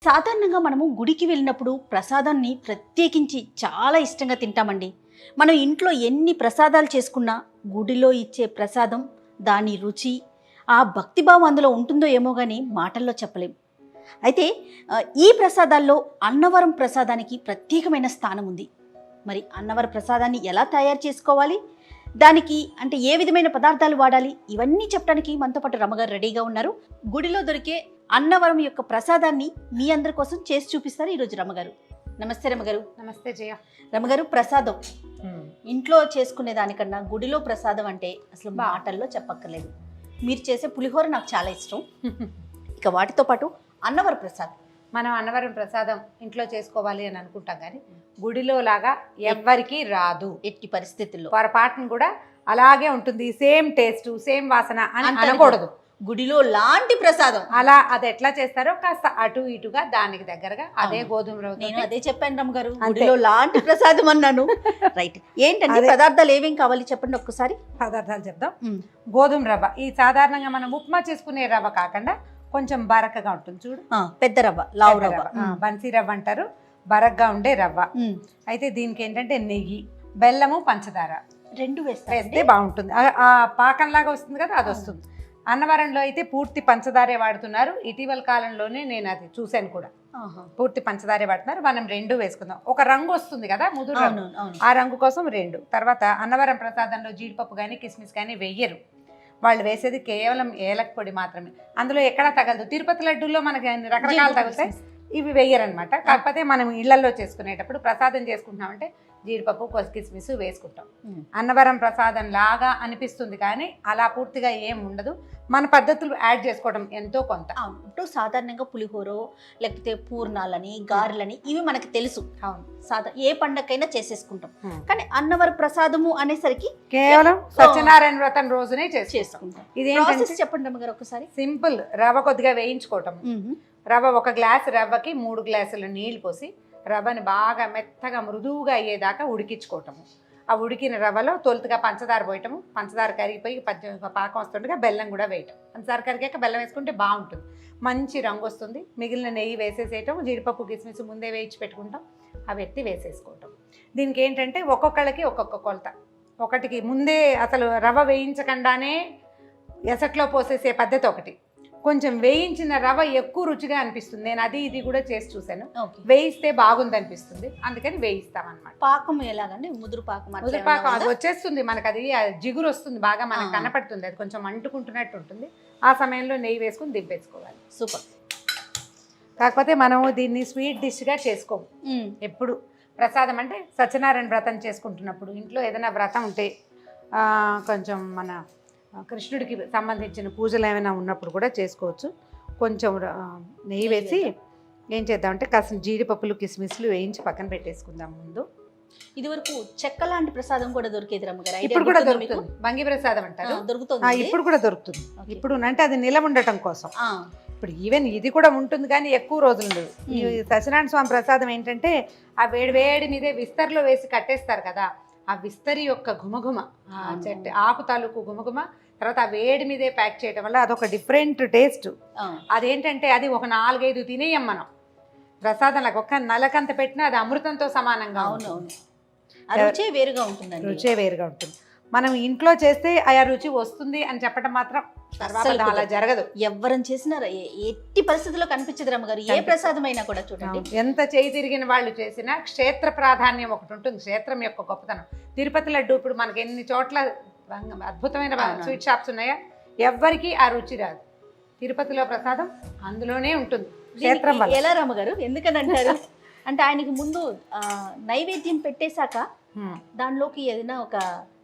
సాధారణంగా మనము గుడికి వెళ్ళినప్పుడు ప్రసాదాన్ని ప్రత్యేకించి చాలా ఇష్టంగా తింటామండి. మనం ఇంట్లో ఎన్ని ప్రసాదాలు చేసుకున్నా గుడిలో ఇచ్చే ప్రసాదం, దాని రుచి, ఆ భక్తిభావం అందులో ఉంటుందో ఏమో కానీ మాటల్లో చెప్పలేం. అయితే ఈ ప్రసాదాల్లో అన్నవరం ప్రసాదానికి ప్రత్యేకమైన స్థానం ఉంది. మరి అన్నవరం ప్రసాదాన్ని ఎలా తయారు చేసుకోవాలి, దానికి అంటే ఏ విధమైన పదార్థాలు వాడాలి, ఇవన్నీ చెప్పడానికి మనతో పాటు రమగారు రెడీగా ఉన్నారు. గుడిలో దొరికే అన్నవరం యొక్క ప్రసాదాన్ని మీ అందరి కోసం చేసి చూపిస్తారు ఈరోజు రమగారు. నమస్తే రమగారు. నమస్తే జయ. రమగారు, ప్రసాదం ఇంట్లో చేసుకునే దానికన్నా గుడిలో ప్రసాదం అంటే అసలు మాటల్లో చెప్పక్కర్లేదు. మీరు చేసే పులిహోర నాకు చాలా ఇష్టం. ఇక వాటితో పాటు అన్నవరం ప్రసాదం, మనం అన్నవరం ప్రసాదం ఇంట్లో చేసుకోవాలి అని అనుకుంటాం కానీ గుడిలో లాగా ఎవ్వరికీ రాదు. ఎట్టి పరిస్థితుల్లో పొరపాటును కూడా అలాగే ఉంటుంది. సేమ్ టేస్ట్, సేమ్ వాసన అని అనకూడదు. గుడిలో లాంటి ప్రసాదం అలా అది ఎట్లా చేస్తారో కాస్త అటు ఇటుగా దానికి దగ్గరగా అదే గోధుమ రవ్వ. నేను అదే చెప్పాను రమగారు, గుడిలో లాంటి ప్రసాదం అన్నాను. రైట్, ఏంటంటే పదార్థాలు ఏమేం కావాలి చెప్పండి ఒక్కసారి. పదార్థాలు చెప్దాం. గోధుమ రవ్వ, ఈ సాధారణంగా మనం ఉప్మా చేసుకునే రవ్వ కాకుండా కొంచెం బరకగా ఉంటుంది చూడు, పెద్ద రవ్వ, లావు రవ్వ, బన్సీ రవ్వ అంటారు, బరగ్గా ఉండే రవ్వ. అయితే దీనికి ఏంటంటే నెయ్యి, బెల్లము, పంచదార రెండు వేస్తే బాగుంటుంది. ఆ పాకంలాగా వస్తుంది కదా, అది వస్తుంది. అన్నవరంలో అయితే పూర్తి పంచదారే వాడుతున్నారు. ఇటీవల కాలంలోనే నేను అది చూశాను కూడా, పూర్తి పంచదారే వాడుతున్నారు. మనం రెండు వేసుకుందాం. ఒక రంగు వస్తుంది కదా, ముదురు రంగు, ఆ రంగు కోసం రెండు. తర్వాత అన్నవరం ప్రసాదంలో జీడిపప్పు కానీ కిస్మిస్ కానీ వెయ్యరు. వాళ్ళు వేసేది కేవలం ఏలక పొడి మాత్రమే. అందులో ఎక్కడా తగలదు. తిరుపతి లడ్డూల్లో మనకి రకరకాలు తగులుతాయి, ఇవి వెయ్యరనమాట. కాకపోతే మనం ఇళ్లలో చేసుకునేటప్పుడు ప్రసాదం చేసుకుంటున్నామంటే జీడిపప్పు, కిస్మిస్ వేసుకుంటాం. అన్నవరం ప్రసాదం లాగా అనిపిస్తుంది కానీ అలా పూర్తిగా ఏం ఉండదు. మన పద్ధతులు యాడ్ చేసుకోవడం ఎంతో కొంత. ఇప్పుడు సాధారణంగా పులిహోరో లేకపోతే పూర్ణాలని, గారెలని ఇవి మనకి తెలుసు. అవును, ఏ పండగకైనా చేసేసుకుంటాం. కానీ అన్నవరం ప్రసాదము అనేసరికి కేవలం సత్యనారాయణ వ్రతం రోజునే చేసుకుంటాం. ఇదే చెప్పండి రమ్మగారు ఒకసారి. సింపుల్. రవ్వ కొద్దిగా వేయించుకోవటం. రవ్వ, ఒక గ్లాసు రవ్వకి 3 గ్లాసులు నీళ్లు పోసి రవ్వని బాగా మెత్తగా మృదువుగా అయ్యేదాకా ఉడికించుకోవటము. ఆ ఉడికిన రవ్వలో తొలుతుగా పంచదార పోయటము. పంచదార కరిగిపోయి పాకం వస్తుండగా బెల్లం కూడా వేయటం. పంచదార కరిగాక బెల్లం వేసుకుంటే బాగుంటుంది, మంచి రంగు వస్తుంది. మిగిలిన నెయ్యి వేసేసేయటం. జీడిపప్పు, కిస్మిస్ ముందే వేయించి పెట్టుకుంటాం, అవి ఎత్తి వేసేసుకోవటం. దీనికి ఏంటంటే ఒక్కొక్కళ్ళకి ఒక్కొక్క కొలత. ఒకటికి ముందే అసలు రవ్వ వేయించకుండానే ఎసట్లో పోసేసే పద్ధతి ఒకటి. కొంచెం వేయించిన రవ్వ ఎక్కువ రుచిగా అనిపిస్తుంది. నేను అది ఇది కూడా చేసి చూశాను. వేయిస్తే బాగుంది అనిపిస్తుంది, అందుకని వేయిస్తామన్నమాట. పాకం ఎలాగండి? ముదురు పాకం. ముదురు పాకం అది వచ్చేస్తుంది మనకు, అది జిగురు వస్తుంది బాగా, మనకు కనపడుతుంది. అది కొంచెం అంటుకుంటున్నట్టు ఉంటుంది. ఆ సమయంలో నెయ్యి వేసుకుని దింపేసుకోవాలి. సూపర్. కాకపోతే మనము దీన్ని స్వీట్ డిష్గా చేసుకోము. ఎప్పుడు ప్రసాదం అంటే సత్యనారాయణ వ్రతం చేసుకుంటున్నప్పుడు, ఇంట్లో ఏదైనా వ్రతం ఉంటే, కొంచెం మన కృష్ణుడికి సంబంధించిన పూజలు ఏమైనా ఉన్నప్పుడు కూడా చేసుకోవచ్చు. కొంచెం నెయ్యి వేసి ఏం చేద్దామంటే కాస్త జీడిపప్పులు, కిస్మిస్లు వేయించి పక్కన పెట్టేసుకుందాం ముందు. ఇదివరకు చెక్క లాంటి ప్రసాదం కూడా దొరికేది రమ్మగారు, ఇప్పుడు కూడా దొరుకుతుంది. బంగి ప్రసాదం అంటారు, దొరుకుతుంది. ఇప్పుడు కూడా దొరుకుతుంది. ఇప్పుడు అంటే అది నిలవ ఉండటం కోసం. ఇప్పుడు ఈవెన్ ఇది కూడా ఉంటుంది కానీ ఎక్కువ రోజులు ఉండదు. ఈ సత్యనారాయణ స్వామి ప్రసాదం ఏంటంటే ఆ వేడి మీదే విస్తరిలో వేసి కట్టేస్తారు కదా, ఆ విస్తరి యొక్క ఘుమఘుమ, ఆ చెట్టు ఆకు తాలూకు ఘుమఘుమ, తర్వాత ఆ వేడి మీదే ప్యాక్ చేయడం వల్ల అదొక డిఫరెంట్ టేస్ట్. అదేంటంటే అది ఒక 4-5 తినేయం మనం ప్రసాదంలాగా. ఒక్క నలకంత పెట్టినా అది అమృతంతో సమానంగా. రుచే వేరుగా ఉంటుంది. రుచే వేరుగా ఉంటుంది. మనం ఇంట్లో చేస్తే ఆ రుచి వస్తుంది అని చెప్పడం మాత్రం అలా జరగదు. ఎవరని చేసినా ఎట్టి పరిస్థితుల్లో కనిపించదు రమ్మగారు, ఏ ప్రసాదం అయినా కూడా. చూడండి, ఎంత చేయి తిరిగిన వాళ్ళు చేసినా క్షేత్ర ప్రాధాన్యం ఒకటి ఉంటుంది, క్షేత్రం యొక్క గొప్పతనం. తిరుపతి లడ్డు ఇప్పుడు మనకి ఎన్ని చోట్ల అద్భుతమైన స్వీట్ షాప్స్ ఉన్నాయా, ఎవ్వరికి ఆ రుచి రాదు. తిరుపతిలో ప్రసాదం అందులోనే ఉంటుంది, క్షేత్రం వల్ల. ఎలా రమ్మగారు, ఎందుకని అంటారు అంటే ఆయనకి ముందు నైవేద్యం పెట్టేశాక దానిలోకి ఏదైనా ఒక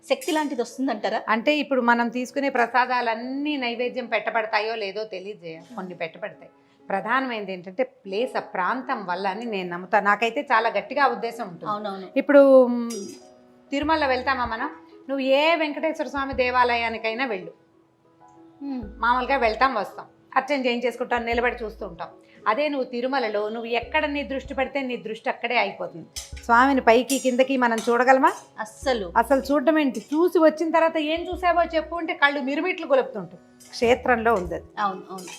శక్తి లాంటిది వస్తుందంటారా? అంటే ఇప్పుడు మనం తీసుకునే ప్రసాదాలన్నీ నైవేద్యం పెట్టబడతాయో లేదో తెలియజేయ, కొన్ని పెట్టబడతాయి. ప్రధానమైనది ఏంటంటే ప్లేస్, ఆ ప్రాంతం వల్ల అని నేను నమ్ముతాను. నాకైతే చాలా గట్టిగా ఉద్దేశం ఉంటుంది. అవునవును. ఇప్పుడు తిరుమల వెళ్తామా మనం, నువ్వు ఏ వెంకటేశ్వర స్వామి దేవాలయానికైనా వెళ్ళు, మామూలుగా వెళ్తాం వస్తాం, అర్చన చేయించేసుకుంటాం, నిలబడి చూస్తూ ఉంటాం. అదే నువ్వు తిరుమలలో నువ్వు ఎక్కడ నీ దృష్టి పెడితే నీ దృష్టి అక్కడే అయిపోతుంది. స్వామిని పైకి కిందకి మనం చూడగలమా? అసలు చూడడం ఏంటి, చూసి వచ్చిన తర్వాత ఏం చూసావో చెప్పు అంటే కళ్ళు మిరుమిట్లు గొలుపుతుంటుంది. క్షేత్రంలో ఉంది అది. అవును అవును.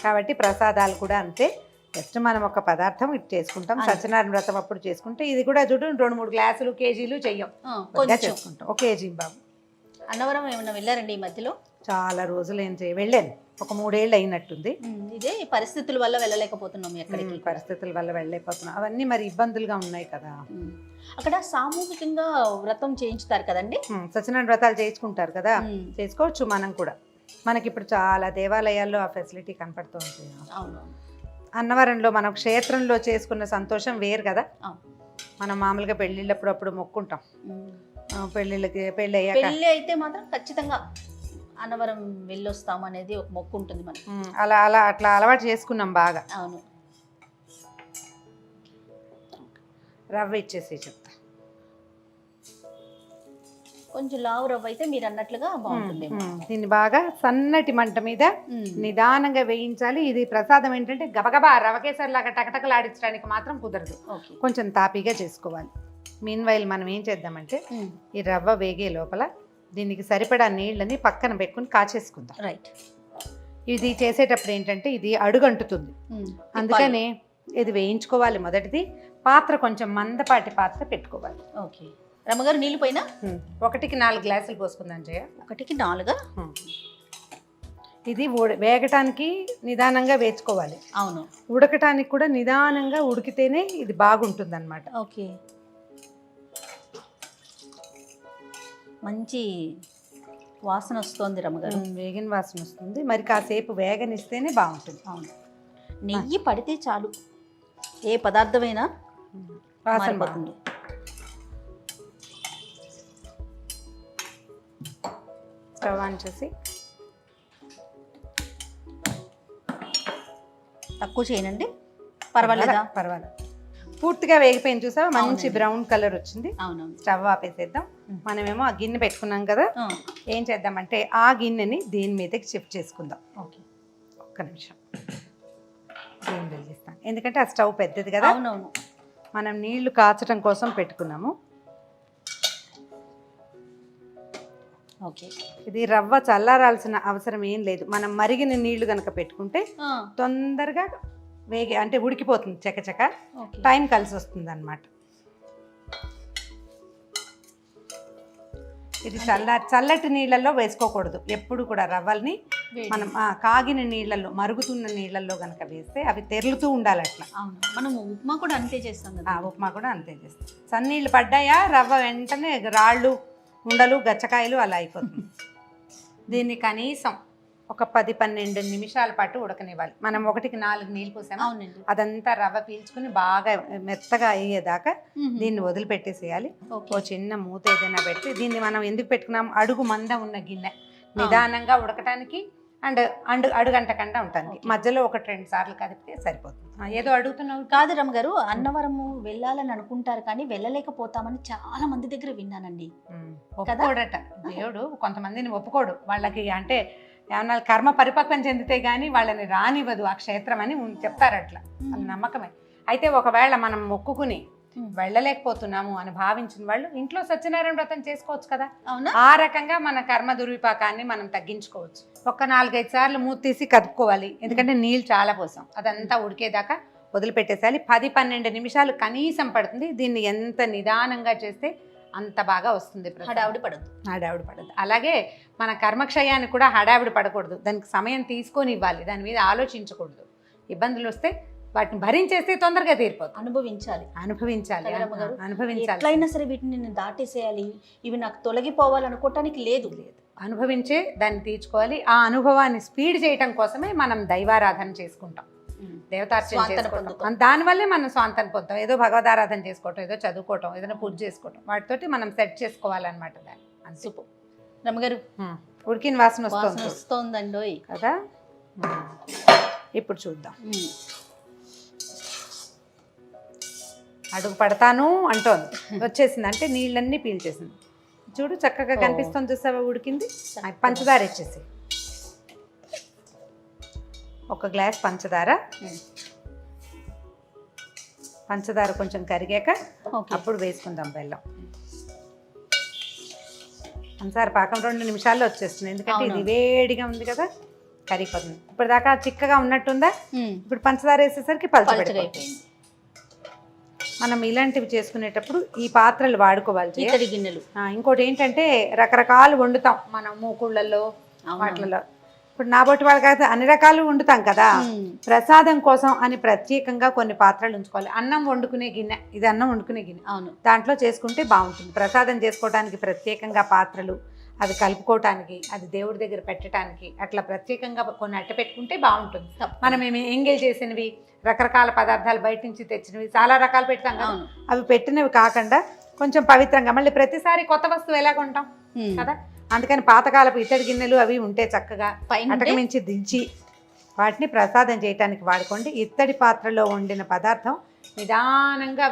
కాబట్టి ప్రసాదాలు కూడా అంతే. జస్ట్ మనం ఒక పదార్థం ఇది చేసుకుంటాం. సత్యనారాయణ వ్రతం అప్పుడు చేసుకుంటే ఇది కూడా చూడు 2-3 గ్లాసులు కేజీలు చెయ్యం, కొద్దిగా చేసుకుంటాం. 1 కేజీ బాబు. అన్నవరం ఏమన్నా వెళ్ళారండి ఈ మధ్యలో? చాలా రోజులు వెళ్ళాను, ఒక 3 ఏళ్ళు అయినట్టుంది. ఇదే పరిస్థితుల వల్ల వెళ్ళలేకపోతున్నాం ఎక్కడికి. పరిస్థితుల వల్ల వెళ్ళలేకపోతున్నాం, అవన్నీ మరి ఇబ్బందులుగా ఉన్నాయి కదా. అక్కడ సామూహికంగా వ్రతం చేయించుతారు కదండి. సత్యనారాయణ వ్రతాలు చేయించుకుంటారు కదా, చేసుకోవచ్చు మనం కూడా. మనకి ఇప్పుడు చాలా దేవాలయాల్లో ఆ ఫెసిలిటీ కనపడుతూ ఉంటుంది. అవును. అన్నవరంలో మనం క్షేత్రంలో చేసుకున్న సంతోషం వేరు కదా. మనం మామూలుగా పెళ్ళిళ్ళప్పుడు అప్పుడు మొక్కుంటాం, పెళ్ళిళ్ళకి పెళ్ళి అయ్యాక. పెళ్ళి అయితే మాత్రం ఖచ్చితంగా అన్నవరం వెళ్ళొస్తాం అనేది ఒక మొక్కు ఉంటుంది మనకి. అట్లా అలవాటు చేసుకున్నాం బాగా. అవును. రవ్వ ఇచ్చేసి చెప్తా. కొంచెం లావు రవ్వ అయితే మీరు అన్నట్లుగా బాగుంటుంది. దీన్ని బాగా సన్నటి మంట మీద నిదానంగా వేయించాలి. ఇది ప్రసాదం ఏంటంటే గబగబా రవకేసరిలాగా టకటకలాడించడానికి మాత్రం కుదరదు, కొంచెం తాపీగా చేసుకోవాలి. మీన్ వైల్ మనం ఏం చేద్దామంటే ఈ రవ్వ వేగే లోపల దీనికి సరిపడా నీళ్ళని పక్కన పెట్టుకుని కాచేసుకుందాం. రైట్. ఇది చేసేటప్పుడు ఏంటంటే ఇది అడుగంటుతుంది, అందుకని ఇది వేయించుకోవాలి. మొదటిది పాత్ర కొంచెం మందపాటి పాత్ర పెట్టుకోవాలి. ఓకే. రమ్మగారు నీళ్ళు పోయినా 1కి 4 గ్లాసులు పోసుకుందాం జయ. 1కి 4. ఇది వేగటానికి నిదానంగా వేసుకోవాలి. అవును. ఉడకటానికి కూడా నిదానంగా ఉడికితేనే ఇది బాగుంటుంది అన్నమాట. ఓకే. మంచి వాసన వస్తుంది రమ్మగారు. వేగిన వాసన వస్తుంది, మరి కాసేపు వేగనిస్తేనే బాగుంటుంది. అవును. నెయ్యి పడితే చాలు, ఏ పదార్థమైనా వాసన పడుతుంది. స్టవ్ ఆన్ చేసి తక్కువ చేయనండి, పర్వాలేదా? పర్వాలేదు. పూర్తిగా వేగిపోయింది చూసావా, మంచి బ్రౌన్ కలర్ వచ్చింది. అవునవును. స్టవ్ ఆపేసేద్దాం. మనమేమో ఆ గిన్నె పెట్టుకున్నాం కదా, ఏం చేద్దామంటే ఆ గిన్నెని దీని మీదకి షిఫ్ట్ చేసుకుందాం. ఓకే. ఒక్క నిమిషం దీన్ని వెలిగిస్తాను, ఎందుకంటే ఆ స్టవ్ పెద్దది కదా. అవునవును. మనం నీళ్లు కాచడం కోసం పెట్టుకున్నాము. ఓకే. ఇది రవ్వ చల్లారాల్సిన అవసరం ఏం లేదు, మనం మరిగిన నీళ్లు కనుక పెట్టుకుంటే తొందరగా అంటే ఉడికిపోతుంది, చకచక టైం కలిసి వస్తుంది అన్నమాట. ఇది చల్లటి నీళ్ళల్లో వేసుకోకూడదు ఎప్పుడు కూడా. రవ్వల్ని మనం కాగిన నీళ్ళల్లో, మరుగుతున్న నీళ్ళల్లో కనుక వేస్తే అవి తెరులుతూ ఉండాలి అట్లా. మనం ఉప్మా కూడా అంతే చేస్తాం కదా. ఉప్మా కూడా అంతే చేస్తాం. సన్నీళ్ళు పడ్డాయా రవ్వ వెంటనే రాళ్ళు, ఉండలు, గచ్చకాయలు అలా అయిపోతుంది. దీన్ని కనీసం ఒక 10-12 నిమిషాల పాటు ఉడకనివ్వాలి. మనం 1కి 4 నీళ్ళు పోసాము, అదంతా రవ్వ పీల్చుకుని బాగా మెత్తగా అయ్యేదాకా దీన్ని వదిలిపెట్టేసేయాలి. ఓ చిన్న మూత ఏదైనా పెట్టి, దీన్ని మనం ఎందుకు పెట్టుకున్నాం, అడుగు మంద ఉన్న గిన్నె, నిదానంగా ఉడకటానికి అండ్ అడుగంటకుండా ఉంటానికి. మధ్యలో 1-2 సార్లు కదిపితే సరిపోతుంది. ఏదో అడుగుతున్నావు కాదు రమ్మగారు, అన్నవరము వెళ్ళాలని అనుకుంటారు కానీ వెళ్ళలేకపోతామని చాలా మంది దగ్గర విన్నానండి. ఒప్పుకోడట దేవుడు, కొంతమందిని ఒప్పుకోడు. వాళ్ళకి అంటే ఏమన్నా కర్మ పరిపక్వం చెందితే గానీ వాళ్ళని రానివ్వదు ఆ క్షేత్రం అని చెప్తారు. అట్లా వాళ్ళ నమ్మకమే. అయితే ఒకవేళ మనం మొక్కుకుని వెళ్ళలేకపోతున్నాము అని భావించిన వాళ్ళు ఇంట్లో సత్యనారాయణ వ్రతం చేసుకోవచ్చు కదా. ఆ రకంగా మన కర్మ దుర్విపాకాన్ని మనం తగ్గించుకోవచ్చు. ఒక 4-5 సార్లు మూత తీసి కదుపుకోవాలి, ఎందుకంటే నీళ్ళు చాలా పోసాం. అదంతా ఉడికేదాకా వదిలిపెట్టేసేయాలి. 10-12 నిమిషాలు కనీసం పడుతుంది. దీన్ని ఎంత నిదానంగా చేస్తే అంత బాగా వస్తుంది. హడావిడి పడదు. అలాగే మన కర్మక్షయానికి కూడా హడావిడి పడకూడదు, దానికి సమయం తీసుకొని ఇవ్వాలి, దాని మీద ఆలోచించకూడదు. ఇబ్బందులు వస్తే వాటిని భరించేస్తే తొందరగా తీరిపోతుంది. అనుభవించాలి. ఎట్లయినా సరే వీటిని నేను దాటేసేయాలి, ఇవి నాకు తొలగిపోవాలనుకోవటానికి లేదు. అనుభవించే దాన్ని తీర్చుకోవాలి. ఆ అనుభవాన్ని స్పీడ్ చేయటం కోసమే మనం దైవారాధన చేసుకుంటాం, దేవతార్చన చేసుకుంటాం. దానివల్లే మనం స్వాంతం పొందుతాం. ఏదో భగవదారాధన చేసుకోవటం, ఏదో చదువుకోవటం, ఏదైనా పూజ చేసుకోవటం, వాటితోటి మనం సెట్ చేసుకోవాలన్నమాట దాన్ని. సూపర్ రమ్మగారు. ఉడికిన వాసన వస్తుందండి కదా. ఇప్పుడు చూద్దాం. అడుగు పడతాను అంటోంది, వచ్చేసింది, అంటే నీళ్ళన్నీ పీల్చేసింది. చూడు చక్కగా కనిపిస్తుంది, చూసావా ఉడికింది. పంచదార ఇచ్చేసి 1 గ్లాస్ పంచదార కొంచెం కరిగాక అప్పుడు వేసుకుందాం బెల్లం. పంచదార పాకం 2 నిమిషాల్లో వచ్చేస్తుంది, ఎందుకంటే ఇది వేడిగా ఉంది కదా. కరిగిపోతుంది. ఇప్పుడు దాకా చిక్కగా ఉన్నట్టుందా, ఇప్పుడు పంచదార వేసేసరికి పలుచగా పలుచగా అయిపోయింది. మనం ఇలాంటివి చేసుకునేటప్పుడు ఈ పాత్రలు వాడుకోవాలి జయ. ఇత్తడి గిన్నెలు. ఇంకోటి ఏంటంటే రకరకాలు వండుతాం మనం మూకుళ్ళల్లో వాటిలలో. ఇప్పుడు నా బొట్టి వాళ్ళకైతే అన్ని రకాలు వండుతాం కదా, ప్రసాదం కోసం అని ప్రత్యేకంగా కొన్ని పాత్రలు ఉంచుకోవాలి. అన్నం వండుకునే గిన్నె, ఇది అన్నం వండుకునే గిన్నె, అవును, దాంట్లో చేసుకుంటే బాగుంటుంది. ప్రసాదం చేసుకోవడానికి ప్రత్యేకంగా పాత్రలు, అది కలుపుకోవటానికి, అది దేవుడి దగ్గర పెట్టడానికి అట్లా ప్రత్యేకంగా కొన్ని అట్ట పెట్టుకుంటే బాగుంటుంది. మనం ఏమి ఎంగేజ్ చేసినవి రకరకాల పదార్థాలు బయట నుంచి తెచ్చినవి చాలా రకాలు పెడతాం కదా, అవి పెట్టినవి కాకుండా కొంచెం పవిత్రంగా, మళ్ళీ ప్రతిసారి కొత్త వస్తువు ఎలా కొంటాం కదా, అందుకని పాతకాలపు ఇత్తడి గిన్నెలు అవి ఉంటే చక్కగా అటక మించి దించి వాటిని ప్రసాదం చేయడానికి వాడుకోండి. ఇత్తడి పాత్రలో వండిన పదార్థం నిదానంగా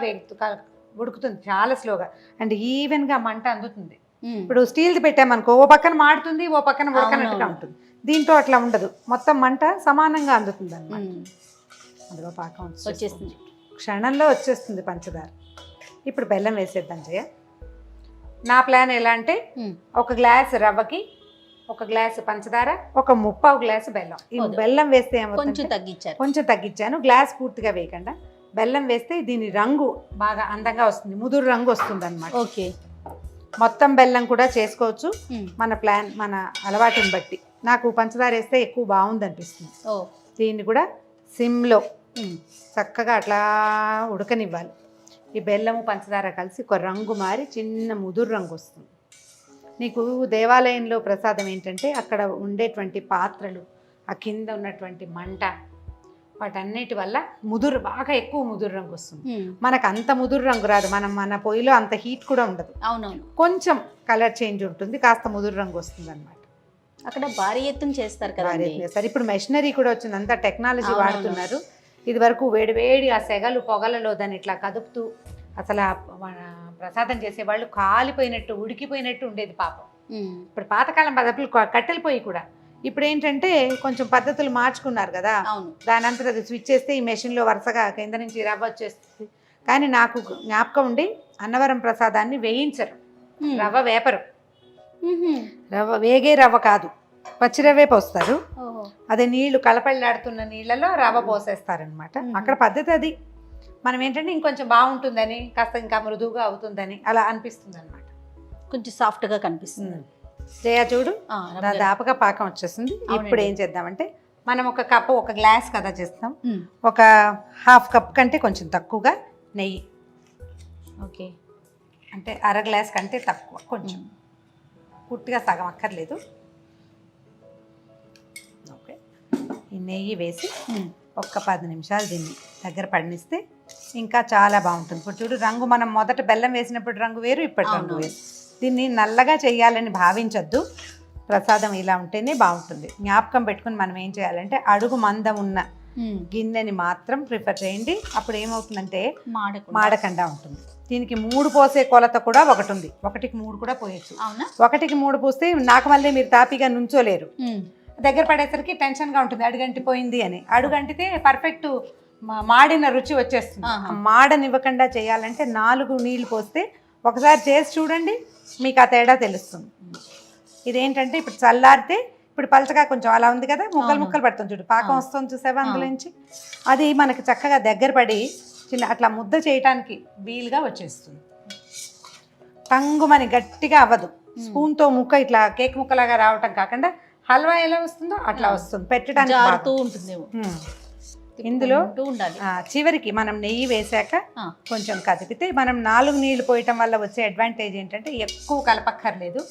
ఉడుకుతుంది, చాలా స్లోగా అండ్ ఈవెన్గా మంట అందుతుంది. ఇప్పుడు స్టీల్ది పెట్టామనుకో ఓ పక్కన మాడుతుంది, ఓ పక్కన ఉడకనట్టుగా ఉంటుంది. దీంట్లో అట్లా ఉండదు, మొత్తం మంట సమానంగా అందుతుంది అన్నమాట. అందులో పాకం వచ్చేస్తుంది, క్షణంలో వచ్చేస్తుంది పంచదార. ఇప్పుడు బెల్లం వేసేద్దాం జయ. నా ప్లాన్ ఎలా అంటే ఒక గ్లాస్ రవ్వకి ఒక గ్లాసు పంచదార, ఒక 1/4 గ్లాసు బెల్లం. ఈ బెల్లం వేస్తే కొంచెం తగ్గించాను, గ్లాస్ పూర్తిగా వేయకుండా బెల్లం వేస్తే దీని రంగు బాగా అందంగా వస్తుంది, ముదురు రంగు వస్తుంది అన్నమాట. ఓకే, మొత్తం బెల్లం కూడా చేసుకోవచ్చు, మన ప్లాన్ మన అలవాటుని బట్టి. నాకు పంచదార వేస్తే ఎక్కువ బాగుంది అనిపిస్తుంది. దీన్ని కూడా సిమ్లో చక్కగా అట్లా ఉడకనివ్వాలి. ఈ బెల్లము పంచదార కలిసి ఒక రంగు మారి చిన్న ముదురు రంగు వస్తుంది. నీకు దేవాలయంలో ప్రసాదం ఏంటంటే అక్కడ ఉండేటువంటి పాత్రలు, ఆ కింద ఉన్నటువంటి మంట, వాటన్నిటి వల్ల ముదురు బాగా ఎక్కువ ముదురు రంగు వస్తుంది. మనకు అంత ముదురు రంగు రాదు, మన పొయ్యిలో అంత హీట్ కూడా ఉండదు. అవునవును, కొంచెం కలర్ చేంజ్ ఉంటుంది, కాస్త ముదురు రంగు వస్తుంది అనమాట. అక్కడ భారీ ఎత్తున చేస్తారు కదా, భారీ ఎత్తున చేస్తారు. ఇప్పుడు మెషినరీ కూడా వచ్చింది, అంతా టెక్నాలజీ వాడుతున్నారు. ఇది వరకు వేడి ఆ సెగలు పొగలలో దాన్ని ఇట్లా కదుపుతూ అసలు ప్రసాదం చేసేవాళ్ళు కాలిపోయినట్టు ఉడికిపోయినట్టు ఉండేది పాపం. ఇప్పుడు పాతకాలం పద్ధతులు కట్టెల పొయ్యి కూడా, ఇప్పుడు ఏంటంటే కొంచెం పద్ధతులు మార్చుకున్నారు కదా, దాని అంతా అది స్విచ్ చేస్తే ఈ మెషిన్లో వరుసగా కింద నుంచి రవ్వ వచ్చేస్తుంది. కానీ నాకు జ్ఞాపకం ఉండి అన్నవరం ప్రసాదాన్ని వేయించరు, రవ్వ వేపరు, రవ్వ వేగే రవ్వ కాదు, పచ్చిరవ్వే పోస్తారు. అదే నీళ్లు కలపళ్ళాడుతున్న నీళ్ళలో రవ్వ పోసేస్తారనమాట. అక్కడ పద్ధతి అది. మనం ఏంటంటే ఇంకొంచెం బాగుంటుందని, కాస్త ఇంకా మృదువుగా అవుతుందని అలా అనిపిస్తుంది అనమాట, కొంచెం సాఫ్ట్గా కనిపిస్తుంది. జయ చూడు దాదాపుగా పాకం వచ్చేస్తుంది. ఇప్పుడు ఏం చేద్దామంటే మనం ఒక కప్పు, ఒక గ్లాస్ కదా చేస్తాం, ఒక 1/2 కప్ కంటే కొంచెం తక్కువగా నెయ్యి. ఓకే, అంటే 1/2 గ్లాస్ కంటే తక్కువ, కొంచెం పూర్తిగా సగం అక్కర్లేదు. ఓకే, ఈ నెయ్యి వేసి ఒక్క 10 నిమిషాలు దీన్ని దగ్గర పడినిస్తే ఇంకా చాలా బాగుంటుంది. ఇప్పుడు చూడు రంగు, మనం మొదట బెల్లం వేసినప్పుడు రంగు వేరు, ఇప్పటి రంగు వేరు. దీన్ని నల్లగా చేయాలని భావించొద్దు, ప్రసాదం ఇలా ఉంటేనే బాగుంటుంది. జ్ఞాపకం పెట్టుకుని మనం ఏం చేయాలంటే అడుగు మందం ఉన్న గిన్నెని మాత్రం ప్రిఫర్ చేయండి. అప్పుడు ఏమవుతుందంటే మాడకుండా ఉంటుంది. దీనికి 3 పోసే కొలత కూడా ఒకటి ఉంది, 1కి 3 కూడా పోయచ్చు. 1కి 3 పోస్తే నాకు మళ్ళీ మీరు తాపిగా నుంచోలేరు, దగ్గర పడేసరికి టెన్షన్గా ఉంటుంది, అడుగంటిపోయింది అని. అడుగంటితే పర్ఫెక్ట్ మాడిన రుచి వచ్చేస్తుంది. మాడనివ్వకుండా చేయాలంటే 4 నీళ్ళు పోస్తే, ఒకసారి చేసి చూడండి మీకు ఆ తేడా తెలుస్తుంది. ఇదేంటంటే ఇప్పుడు చల్లారితే, ఇప్పుడు పలచగా కొంచెం అలా ఉంది కదా, ముక్కలు పడుతుంది చూడు, పాకం వస్తుంది చూసావా అందులో నుంచి, అది మనకి చక్కగా దగ్గర పడి చిన్న అట్లా ముద్ద చేయటానికి వీలుగా వచ్చేస్తుంది. టంగుమని గట్టిగా అవ్వదు, స్పూన్తో ముక్క ఇట్లా కేక్ ముక్కలాగా రావటం కాకుండా హల్వా ఎలా వస్తుందో అట్లా వస్తుంది, పెట్టడానికి ఉంటుందేమో. ఇందులో చివరికి మనం నెయ్యి వేసాక కొంచెం కదిపితే, మనం 4 నీళ్లు పోయటం వల్ల వచ్చే అడ్వాంటేజ్ ఏంటంటే ఎక్కువ కలపక్కర్లేదు,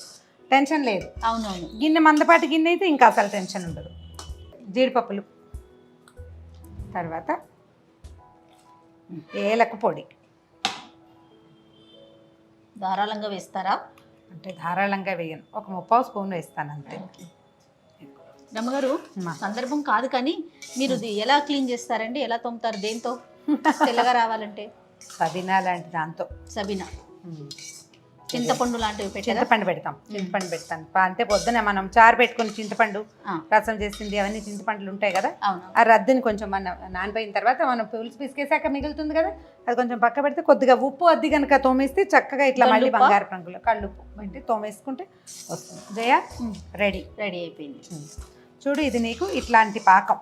టెన్షన్ లేదు. అవునవును, గిన్నె మందపాటి గిన్నె అయితే ఇంకా అసలు టెన్షన్ ఉండదు. జీడిపప్పులు, తర్వాత ఏలక పొడి ధారాళంగా వేస్తారా? అంటే ధారాళంగా వేయను, ఒక 3/4 స్పూన్ వేస్తాను అంతే. రమ్మగారు, సందర్భం కాదు కానీ మీరు ఎలా క్లీన్ చేస్తారండి, ఎలా తోముతారు, దేంతో తెల్లగా రావాలంటే? సబీనా లాంటి దాంతో. సబీనా, చింతపండు లాంటివి చింతపండు పెడతాం, చింతపండు పెడతాను. అంతే పొద్దున మనం చారు పెట్టుకుని చింతపండు రసం చేసింది అవన్నీ చింతపండులు ఉంటాయి కదా, ఆ రద్దుని కొంచెం మన నానిపోయిన తర్వాత మనం పులుసు పిసికేసాక మిగులుతుంది కదా, అది కొంచెం పక్క పెడితే కొద్దిగా ఉప్పు అద్ది కనుక తోమేస్తే చక్కగా ఇట్లా మళ్ళీ బంగారు రంగులో కళ్ళుప్పు అంటే తోమేసుకుంటే వస్తుంది. జయ రెడీ అయిపోయింది. చూడు ఇది నీకు ఇట్లాంటి పాకం.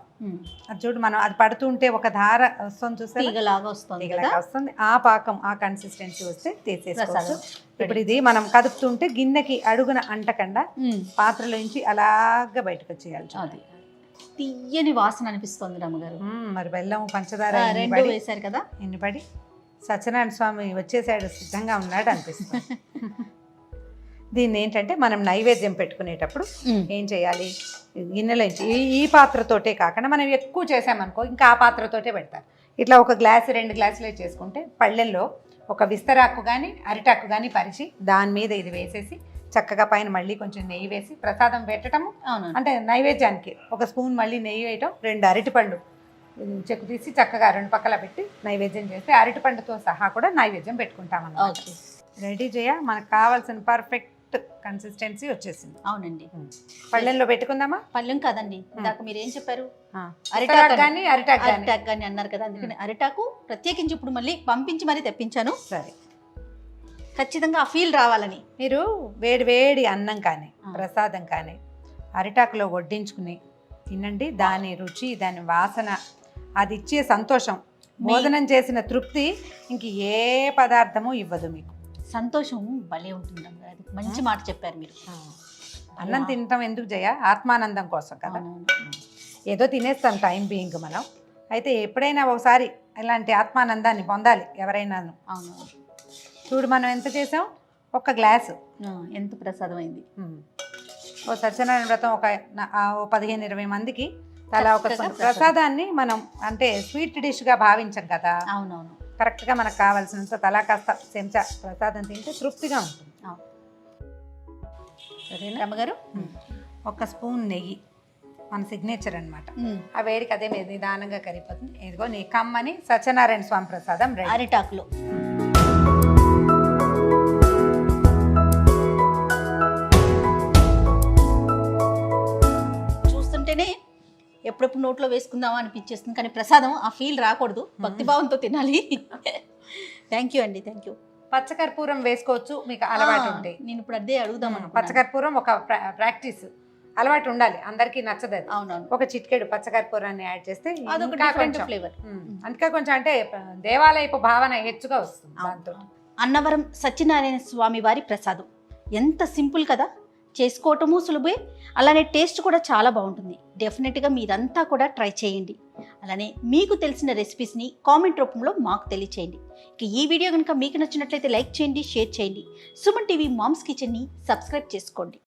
అది చూడు, మనం అది పడుతుంటే ఒక ధార వస్తుంది చూస్తే తీగలాగా వస్తుంది కదా. తీగలాగా వస్తుంది. ఆ పాకం, ఆ కన్సిస్టెన్సీ వస్తే తీసేసుకోవచ్చు. ఇప్పుడు ఇది మనం కదుపుతుంటే గిన్నెకి అడుగున అంటకుండా పాత్రలో నుంచి అలాగా బయటకు వచ్చేయాలి. అది తీయని వాసన అనిపిస్తుంది రమ్మగారు. మరి బెల్లం పంచదార రెండు వేశారు కదా, ఎన్నిపడి సత్యనారాయణ స్వామి వచ్చేసాడు, సిద్ధంగా ఉన్నాడు అనిపిస్తుంది. దీన్ని ఏంటంటే మనం నైవేద్యం పెట్టుకునేటప్పుడు ఏం చేయాలి, గిన్నెలో ఈ పాత్రతోటే కాకుండా మనం ఎక్కువ చేసామనుకో ఇంకా ఆ పాత్రతోటే పెడతారు. ఇట్లా ఒక గ్లాసు 2 గ్లాసులే చేసుకుంటే పళ్ళెల్లో ఒక విస్తరాకు కానీ అరిటాకు కానీ పరిచి దాని మీద ఇది వేసేసి చక్కగా పైన మళ్ళీ కొంచెం నెయ్యి వేసి ప్రసాదం పెట్టడము. అంటే నైవేద్యానికి ఒక స్పూన్ మళ్ళీ నెయ్యి వేయటం, 2 అరటిపళ్ళు చెక్కు తీసి చక్కగా 2 పక్కల పెట్టి నైవేద్యం చేస్తే అరటిపండుతో సహా కూడా నైవేద్యం పెట్టుకుంటాం అన్నమాట. రెడీ చేయ మనకు కావాల్సిన పర్ఫెక్ట్ కన్సిస్టెన్సీ వచ్చేసింది. అవునండి. పళ్ళెంలో పెట్టుకుందామా? పళ్ళెం కాదండి, ఇందాక మీరు ఏం చెప్పారు, అరిటాకు కానీ అన్నారు కదా, అందుకని అరిటాకు ప్రత్యేకించి ఇప్పుడు మళ్ళీ పంపించి మరీ తెప్పించాను. సరే, ఖచ్చితంగా ఆ ఫీల్ రావాలని. మీరు వేడి వేడి అన్నం కానీ ప్రసాదం కానీ అరిటాకులో వడ్డించుకుని తినండి. దాని రుచి, దాని వాసన, అది ఇచ్చే సంతోషం, భోజనం చేసిన తృప్తి ఇంక ఏ పదార్థము ఇవ్వదు మీకు. సంతోషం భలే ఉంటుంది. అది మంచి మాట చెప్పారు మీరు. అన్నం తినటం ఎందుకు జయ? ఆత్మానందం కోసం కదా. ఏదో తినేస్తాం టైం బీయింగ్ మనం. అయితే ఎప్పుడైనా ఒకసారి ఇలాంటి ఆత్మానందాన్ని పొందాలి ఎవరైనాను. అవును. చూడు మనం ఎంత చేసాం, 1 గ్లాసు, ఎంత ప్రసాదం అయింది. ఓ సత్యనారాయణ వ్రతం ఒక 15-20 మందికి తలా ఒక ప్రసాదాన్ని మనం అంటే స్వీట్ డిష్గా భావించాం కదా. అవునవును. కరెక్ట్గా మనకు కావాల్సినంత తలా కాస్త చెంచా ప్రసాదం తింటే తృప్తిగా ఉంటుంది. సరేనా రమ్మగారు? 1 స్పూన్ నెయ్యి మన సిగ్నేచర్ అనమాట. ఆ వేడికి అదే మీద నిదానంగా కరిగిపోతుంది. ఇదిగో నీ కమ్మని సత్యనారాయణ స్వామి ప్రసాదం రెడీ. అరిటాకులో చూస్తుంటేనే ఎప్పుడెప్పుడు నోట్లో వేసుకుందామా అనిపించేస్తుంది, కానీ ప్రసాదం ఆ ఫీల్ రాకూడదు, భక్తిభావంతో తినాలి. థ్యాంక్ యూ అండి, థ్యాంక్ యూ. పచ్చకర్పూరం వేసుకోవచ్చు మీకు అలవాటు ఉంటే. నేను ఇప్పుడు అదే అడుగుదామను. పచ్చకర్పూరం ఒక ప్రాక్టీస్ అలవాటు ఉండాలి, అందరికీ నచ్చదు అది. అవునవును. ఒక చిటికెడు పచ్చకర్పూరాన్ని యాడ్ చేస్తే అదొక డిఫరెంట్ ఫ్లేవర్. ఇంకా కొంచెం అంటే దేవాలయపు భావన హెచ్చుగా వస్తుంది దాంతో. అన్నవరం సత్యనారాయణ స్వామి వారి ప్రసాదం ఎంత సింపుల్ కదా, చేసుకోవటము సులుభే, అలానే టేస్ట్ కూడా చాలా బాగుంటుంది. డెఫినెట్గా మీరంతా కూడా ట్రై చేయండి. అలానే మీకు తెలిసిన రెసిపీస్ని కామెంట్ రూపంలో మాకు తెలియచేయండి. ఇక ఈ వీడియో కనుక మీకు నచ్చినట్లయితే లైక్ చేయండి, షేర్ చేయండి. సుమన్ టీవీ మామ్స్ కిచెన్ని సబ్స్క్రైబ్ చేసుకోండి.